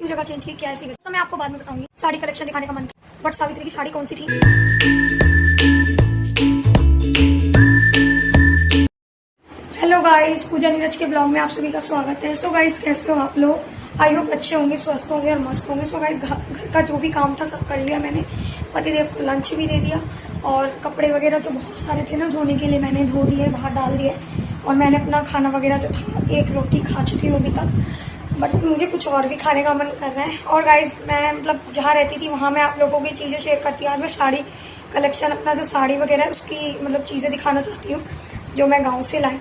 जगह चेंज की क्या ऐसी तो मैं आपको बाद में बताऊंगी। साड़ी कलेक्शन दिखाने का मन था, बट सावित्री की साड़ी कौन सी थी। हेलो गाइस, पूजा नीरज के ब्लॉग में आप सभी का स्वागत है। सो गाइस, कैसे हो आप लोग? आई होप अच्छे होंगे, स्वस्थ होंगे और मस्त होंगे। सो गाइस, घर का जो भी काम था सब कर लिया मैंने। पतिदेव को लंच भी दे दिया और कपड़े वगैरह जो बहुत सारे थे ना धोने के लिए मैंने धो दिए, बाहर डाल दिए। और मैंने अपना खाना वगैरह जो था, एक रोटी खा चुकी हूँ अभी तक, बट मुझे कुछ और भी खाने का मन कर रहा है। और गाइस, मैं मतलब जहाँ रहती थी वहाँ मैं आप लोगों की चीज़ें शेयर करती हूँ। आज मैं साड़ी कलेक्शन, अपना जो साड़ी वगैरह है उसकी मतलब चीज़ें दिखाना चाहती हूँ जो मैं गाँव से लाई।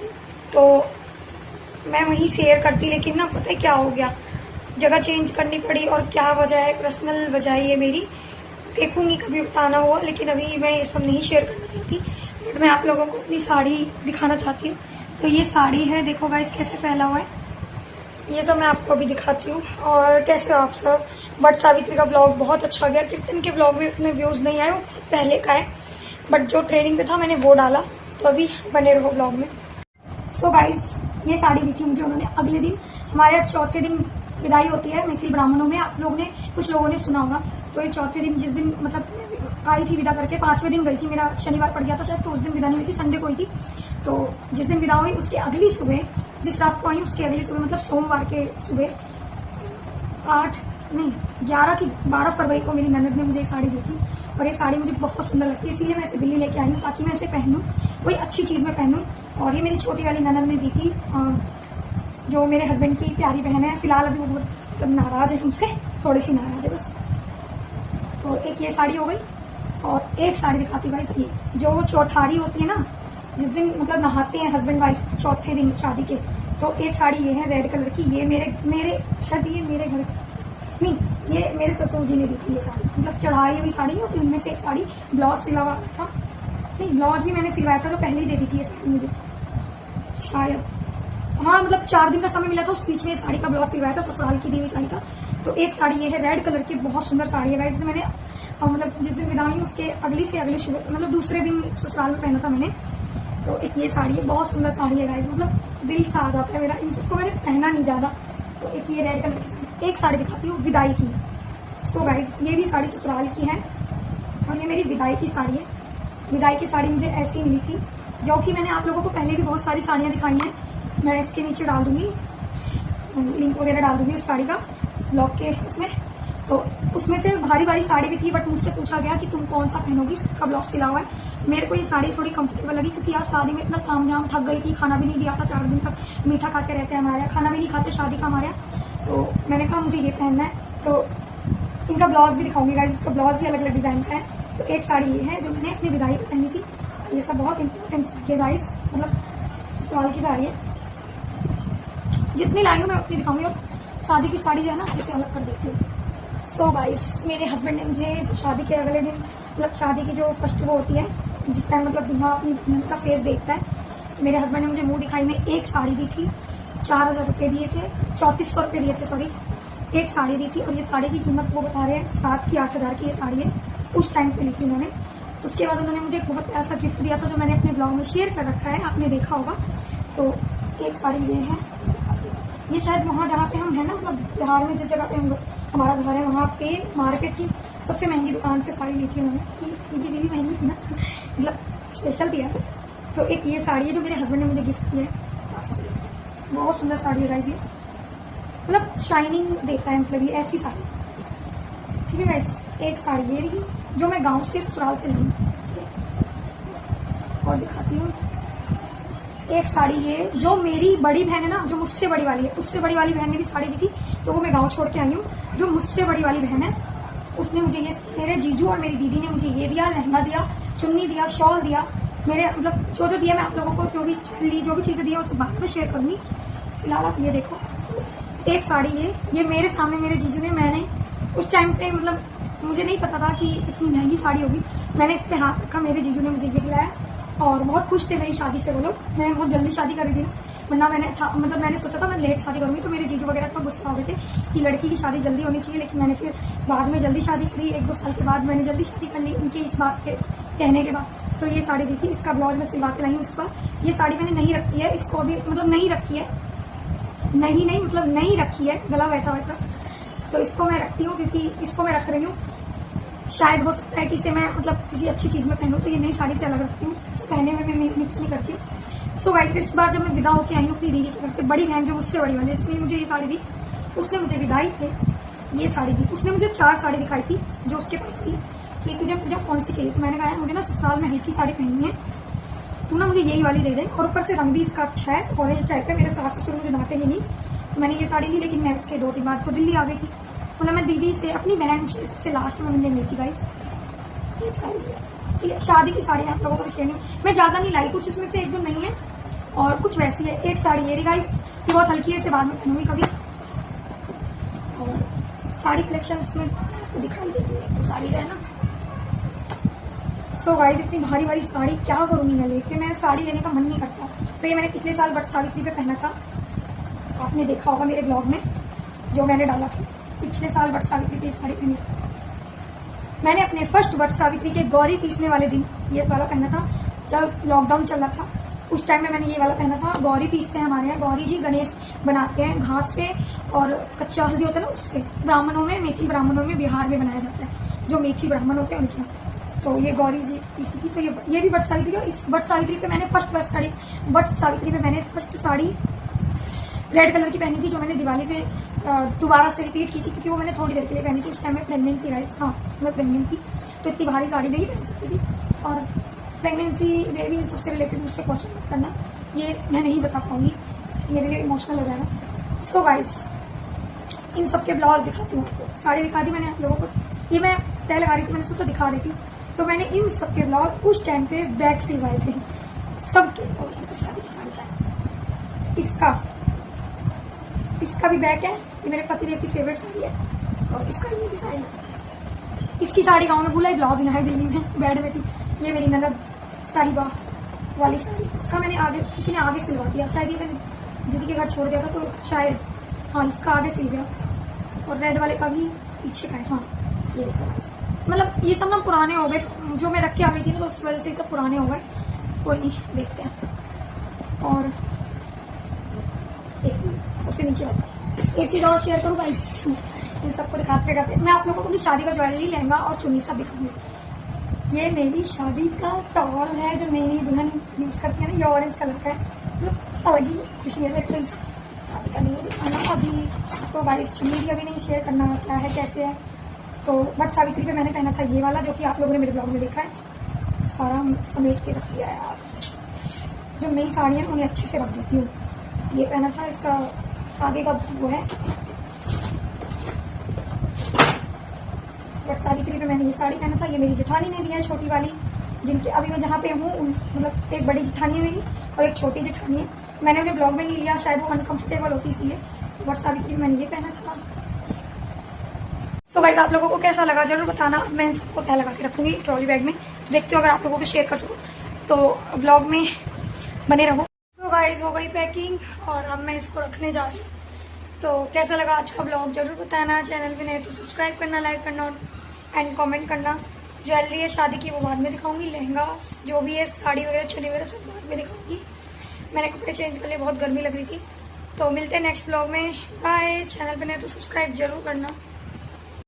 तो मैं वहीं शेयर करती, लेकिन ना पता है क्या हो गया, जगह चेंज करनी पड़ी। और क्या वजह है, पर्सनल वजह है ये मेरी, देखूंगी कभी बताना हुआ, लेकिन अभी मैं ये सब नहीं शेयर करना चाहती। बट मैं आप लोगों को अपनी साड़ी दिखाना चाहती हूँ। तो ये साड़ी है, देखो गाइस कैसे फैला हुआ है, ये सब मैं आपको अभी दिखाती हूँ। और कैसे हो आप सब? बट सावित्री का ब्लॉग बहुत अच्छा गया। कीर्तन के ब्लॉग में इतने व्यूज़ नहीं आए, वो पहले का है, बट जो ट्रेनिंग पे था मैंने वो डाला। तो अभी बने रहो ब्लॉग में। सो गाइस, ये साड़ी दी थी मुझे उन्होंने अगले दिन। हमारे यहाँ चौथे दिन विदाई होती है मैथिली ब्राह्मणों में, आप लोगों ने कुछ लोगों ने सुना होगा। तो ये चौथे दिन, जिस दिन मतलब आई थी विदा करके, 5वें दिन गई थी, मेरा शनिवार पड़ गया था शायद, तो उस दिन विदा नहीं हुई थी, संडे को हुई थी। तो जिस दिन विदा हुई उसके अगली सुबह, जिस रात को आई उसके अगली सुबह, मतलब सोमवार के सुबह 11 की 12 फरवरी को मेरी ननद ने मुझे ये साड़ी दी थी। और ये साड़ी मुझे बहुत सुंदर लगती है, इसीलिए मैं इसे दिल्ली लेके आई हूँ ताकि मैं इसे पहनूँ, कोई अच्छी चीज़ में पहनूँ। और ये मेरी छोटी वाली ननद ने दी थी, जो मेरे हस्बैंड की प्यारी बहन है। फिलहाल अभी वो बहुत नाराज़ है हमसे, थोड़ी सी नाराज़ है बस। तो एक ये साड़ी हो गई, और एक साड़ी दिखाती भाई ये, जो चौठारी होती है ना, जिस दिन मतलब नहाते हैं हस्बैंड वाइफ चौथे दिन शादी के। तो एक साड़ी ये है रेड कलर की, ये मेरे शायद ये मेरे घर नहीं, ये मेरे ससुर जी ने दी थी ये साड़ी, मतलब चढ़ाई हुई साड़ी नहीं होती उनमें से एक साड़ी। ब्लाउज सिला हुआ था, नहीं ब्लाउज भी मैंने सिलवाया था, तो पहले ही दे दी थी ये साड़ी मुझे शायद। हाँ, मतलब 4 दिन का समय मिला था, उस बीच में साड़ी का ब्लाउज सिलवाया था, ससुराल की दी हुई साड़ी का। तो एक साड़ी ये है रेड कलर की, बहुत सुंदर साड़ी है गाइस। मैंने मतलब जिस दिन विदा हुई उसके अगली से अगले सुबह, मतलब दूसरे दिन ससुराल में पहना था मैंने। तो एक ये साड़ी है, बहुत सुंदर साड़ी है गाइस, मतलब दिल सा आ जाता है मेरा। इन सबको मैंने पहना नहीं ज़्यादा। तो एक ये रेड कलर की साड़ी, एक साड़ी दिखाती हूँ विदाई की। सो गाइस, ये भी साड़ी ससुराल की है, और ये मेरी विदाई की साड़ी है। विदाई की साड़ी मुझे ऐसी मिली थी, जो कि मैंने आप लोगों को पहले भी बहुत सारी साड़ियाँ दिखाई हैं। मैं इसके नीचे डाल दूँगी, लिंक वगैरह डाल दूँगी उस साड़ी का ब्लॉग के उसमें। तो उसमें से भारी साड़ी भी थी, बट मुझसे पूछा गया कि तुम कौन सा पहनोगी, इसका ब्लाउज सिला हुआ है। मेरे को ये साड़ी थोड़ी कंफर्टेबल लगी, क्योंकि यार शादी में इतना काम जाम, थक गई थी, खाना भी नहीं दिया था 4 दिन तक। मीठा खाते रहते हैं हमारे यहाँ, खाना भी नहीं खाते शादी का हमारे यहाँ। तो मैंने कहा मुझे ये पहनना है। तो इनका ब्लाउज भी दिखाऊंगी गाइस, इसका ब्लाउज भी अलग अलग डिज़ाइन का है। तो एक साड़ी ये है जो मैंने अपनी विदाई पर पहनी थी। ये सब बहुत इंपॉर्टेंट साड़ी है गाइस, मतलब ससुराल की साड़ी है। जितनी लाई हूँ मैं उतनी दिखाऊंगी, और शादी की साड़ी जो है ना उसे अलग कर देती हूँ। सो गाइस, मेरे हस्बैंड ने मुझे शादी के अगले दिन, मतलब शादी की जो फर्स्ट वो होती है, जिस टाइम मतलब दूल्हा अपनी बहन का फेस देखता है, तो मेरे हस्बैंड ने मुझे मुंह दिखाई में एक साड़ी दी थी। 4000 रुपये दिए थे, 3400 रुपये दिए थे, सॉरी। एक साड़ी दी थी, और ये साड़ी की कीमत वो बता रहे हैं 7 की 8000 की ये साड़ी है। उस टाइम पे ली थी उन्होंने। उसके बाद उन्होंने मुझे एक बहुत प्यारा सा गिफ्ट दिया था, जो मैंने अपने ब्लॉग में शेयर कर रखा है, आपने देखा होगा। तो एक साड़ी ये है, ये शायद वहाँ जहाँ पे हम हैं ना, मतलब बिहार में जिस जगह पे हम हमारा घर है, वहाँ पे मार्केट की सबसे महंगी दुकान से साड़ी ली थी उन्होंने, कि उनकी बीवी महंगी थी ना, मतलब स्पेशल दिया। तो एक ये साड़ी है जो मेरे हस्बैंड ने मुझे गिफ्ट किया है, बस बहुत सुंदर साड़ी है गाइस। ये मतलब शाइनिंग देता है, मतलब ये ऐसी साड़ी, ठीक है गाइस। एक साड़ी ये रही जो मैं गाँव से ससुराल से लाई, ठीक है। और दिखाती हूँ एक साड़ी ये, जो मेरी बड़ी बहन है ना, जो मुझसे बड़ी वाली है, उससे बड़ी वाली बहन ने भी साड़ी दी थी, तो वो मैं गांव छोड़ के आई हूँ। जो मुझसे बड़ी वाली बहन है उसने मुझे ये, मेरे जीजू और मेरी दीदी ने मुझे ये दिया, लहंगा दिया, चुन्नी दिया, शॉल दिया। मेरे मतलब जो दिया, मैं आप लोगों को जो भी ज्वेलरी जो भी चीज़ें दी है उससे बाद में शेयर करूँगी। फिलहाल आप ये देखो, एक साड़ी ये मेरे सामने मेरे जीजू ने, मैंने उस टाइम पे मतलब मुझे नहीं पता था कि इतनी महंगी साड़ी होगी, मैंने इस पर हाथ रखा, मेरे जीजू ने मुझे ये दिलाया, और बहुत खुश थे मेरी शादी से वो लोग। मैं बहुत जल्दी शादी कर रही थी, वरना मैंने सोचा था मैं लेट शादी करूँगी, तो मेरे जीजू वगैरह का गुस्सा हो गए थे कि लड़की की शादी जल्दी होनी चाहिए। लेकिन मैंने फिर बाद में जल्दी शादी करी, 1-2 साल के बाद मैंने जल्दी शादी कर ली उनके इस बात के कहने के बाद। तो ये साड़ी दी थी, इसका ब्लाउज मैं सिलवा के लाई हूँ उस पर। ये साड़ी मैंने नहीं रखी है, इसको अभी मतलब नहीं रखी है, नहीं मतलब नहीं रखी है, गला बैठा। तो इसको मैं रखती हूँ, क्योंकि इसको मैं रख रही हूँ, शायद हो सकता है कि इसे मैं मतलब किसी अच्छी चीज़ में पहनूँ, तो ये नई साड़ी से अलग रखती हूँ, इसे पहने हुए मैं मिक्स नहीं करती हूँ। सो गाइस, इस बार जब मैं विदा होकर आई हूँ अपनी दीदी के घर से, बड़ी बहन जो मुझसे बड़ी वाली, जिसने मुझे ये साड़ी दी, उसने मुझे विदाई पे ये साड़ी दी। उसने मुझे 4 साड़ी दिखाई थी जो उसके पास थी कि तुझे कौन सी चाहिए। तो मैंने कहा मुझे ना ससुराल में हल्की साड़ी पहननी है, तू ना मुझे यही वाली दे दे, और ऊपर से रंग भी इसका अच्छा है, ऑरेंज टाइप है। मेरे सास ससुर मुझे डांटेंगे नहीं, तो मैंने ये साड़ी ली। लेकिन मैं उसके 2 दिन बाद तो दिल्ली आ गई थी। मतलब मैं दीदी से, अपनी बहन से सबसे लास्ट में मिलने गई थी गाइस। एक साड़ी ठीक है, शादी की साड़ी मैं आप लोगों को शेयर नहीं, मैं ज़्यादा नहीं लाई, कुछ इसमें से 1-2 नहीं है और कुछ वैसी है। एक साड़ी ये रही गाइस, ये बहुत हल्की है, इसे बाद में पहनूंगी कभी। और साड़ी कलेक्शन में आपको दिखाई देती है, तो साड़ी है ना। सो गाइस, इतनी भारी भारी साड़ी क्या करूँगी मैं लेके, मैं साड़ी लेने का मन नहीं करता। तो ये मैंने पिछले साल वट सावित्री पे पहना था, आपने देखा होगा मेरे ब्लॉग में जो मैंने डाला था। पिछले साल वट सावित्री की साड़ी पहनी थी मैंने, अपने फर्स्ट वट सावित्री के गौरी पीसने वाले दिन ये वाला पहना था। जब लॉकडाउन चल रहा था उस टाइम में मैंने ये वाला पहना था। गौरी पीसते हैं हमारे यहाँ, गौरी जी गणेश बनाते हैं घास से, और कच्चा हल्दी होता है ना उससे। ब्राह्मणों में, मैथिल ब्राह्मणों में बिहार में बनाया जाता है, जो मैथिल ब्राह्मण होते हैं उनके यहाँ। तो ये गौरी जी पीसी थी। तो ये भी वट सावित्री, और इस वट सावित्री पे मैंने वट सावित्री पे मैंने फर्स्ट साड़ी रेड कलर की पहनी थी, जो मैंने दिवाली पे दोबारा से रिपीट की थी, क्योंकि वो मैंने थोड़ी देर के लिए पहनी थी। उस टाइम मैं प्रेग्नेंट थी गाइस, हाँ मैं प्रेग्नेंट थी, तो इतनी भारी साड़ी नहीं पहन सकती थी। और प्रेगनेंसी, बेबी, इन सबसे रिलेटेड मुझसे क्वेश्चन मत करना, ये मैं नहीं बता पाऊंगी, मेरे लिए इमोशनल हो जाएगा। सो गाइस, इन सब के ब्लाउज दिखाती हूँ आपको। साड़ी दिखा दी मैंने आप लोगों को, ये मैं तय लगा रही थी, मैंने सोचा दिखा देती। तो मैंने इन सब के ब्लाउज उस टाइम पे बैग सिलवाए थे सबके। और ये तो शादी की साड़ी का है, इसका भी बैग है, ये मेरे पतिदेव की फेवरेट साड़ी है। और इसका ये डिजाइन है, इसकी साड़ी गाँव में भूला, ब्लाउज यहाँ दिल्ली में बेड में थी। ये मेरी ननद साहिबा वाली साड़ी, इसका मैंने आगे, किसी ने आगे सिलवा दिया, शायद ये मैंने दीदी के घर छोड़ दिया था, तो शायद हाँ इसका आगे सिल गया। और रेड वाले का भी पीछे का है, हाँ ये देखो। मतलब ये सब ना पुराने हो गए, जो मैं रख के आ गई थी ना, तो उस वजह से ये सब पुराने हो गए। कोई नहीं, देखते हैं। और सबसे नीचे एक चीज़ और शेयर करूँ गाइस, इन सबको दिखाते करते मैं आप लोगों को अपनी शादी का ज्वेलरी, लहंगा और चुन्नी सब दिखाऊंगी। ये मेरी शादी का टॉवल है जो मेरी दुल्हन यूज़ करती है ना, ये ऑरेंज कलर का है, मतलब अलग ही खुशी है। मेरे शादी का नहीं दिखाना अभी, तो गाइस चुन्नी भी अभी नहीं शेयर करना क्या है कैसे है। तो वट सावित्री पे मैंने पहना था ये वाला, जो कि आप लोगों ने मेरे ब्लॉग में देखा है। सारा समेट के रख दिया है यार, जो नई साड़ी है उन्हें अच्छे से रख देती हूँ। ये पहना था, इसका आगे का वो है। वट सावित्री पे मैंने ये साड़ी पहना था, ये मेरी जेठानी ने दिया है, छोटी वाली, जिनके अभी मैं जहाँ पे हूँ मतलब एक बड़ी जेठानी है मेरी और एक छोटी जेठानी है। मैंने उन्हें ब्लॉग में नहीं लिया, शायद वो अनकंफर्टेबल होती इसलिए। वट सावित्री में मैंने ये पहना था। सो गाइस, आप लोगों को कैसा लगा जरूर बताना, मैं इन सबको तय लगा के रखूँगी ट्रॉली बैग में, देखते हो अगर आप लोगों को शेयर कर सकूँ तो ब्लॉग में बने रहो। सो गाइस, हो गई पैकिंग और अब मैं इसको रखने जा रही हूँ। तो कैसा लगा आज का ब्लॉग जरूर बताना, चैनल पे नए तो सब्सक्राइब करना, लाइक करना और एंड कमेंट करना। ज्वेलरी है शादी की वो बाद में दिखाऊंगी, लहंगा जो भी है, साड़ी वगैरह, चुन्नी वगैरह सब बाद में दिखाऊंगी। मैंने कपड़े चेंज कर लिए, बहुत गर्मी लग रही थी। तो मिलते हैं नेक्स्ट ब्लॉग में, बाय। चैनल पे नए तो सब्सक्राइब जरूर करना।